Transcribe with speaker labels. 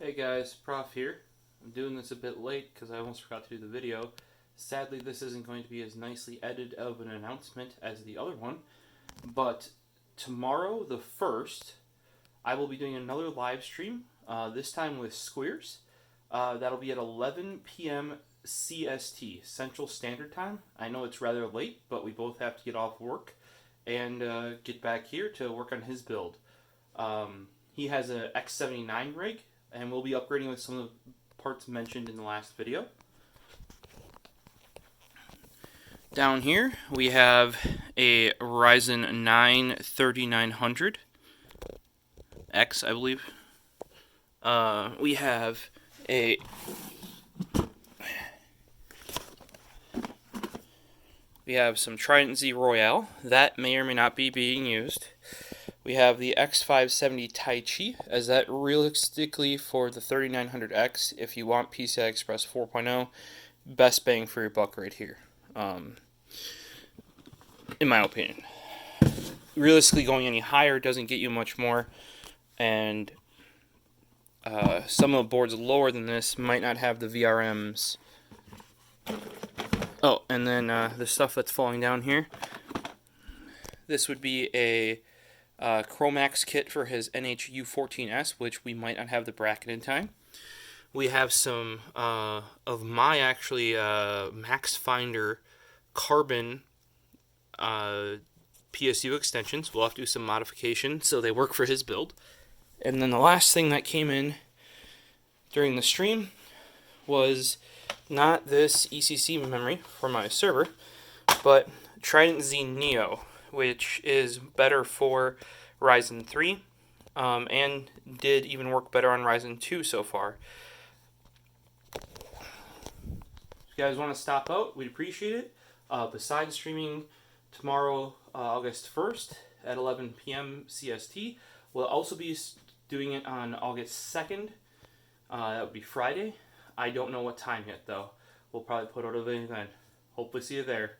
Speaker 1: Hey guys, Prof here. I'm doing this a bit late because I almost forgot to do the video. Sadly, this isn't going to be as nicely edited of an announcement as the other one, but tomorrow, the 1st, I will be doing another live stream, this time with Squares. That'll be at 11 p.m. CST, Central Standard Time. I know it's rather late, but we both have to get off work and get back here to work on his build. He has an X79 rig, and we'll be upgrading with some of the parts mentioned in the last video. Down here, we have a Ryzen 9 3900X, I believe. We have some Trident Z Royale that may or may not be being used. We have the X570 Tai Chi, as that realistically for the 3900X, if you want PCI Express 4.0, best bang for your buck right here, in my opinion. Realistically, going any higher doesn't get you much more, and some of the boards lower than this might not have the VRMs. Oh, and then the stuff that's falling down here. This would be a Chromax kit for his NHU14S, which we might not have the bracket in time. We have some of my Max Finder carbon PSU extensions. We'll have to do some modification so they work for his build. And then the last thing that came in during the stream was not this ECC memory for my server, but Trident Z Neo, which is better for Ryzen 3 and did even work better on Ryzen 2 so far. If you guys want to stop out, we'd appreciate it. Besides streaming tomorrow, August 1st at 11 p.m. CST, we'll also be doing it on August 2nd. That would be Friday. I don't know what time yet, though. We'll probably put out a video then. Hopefully see you there.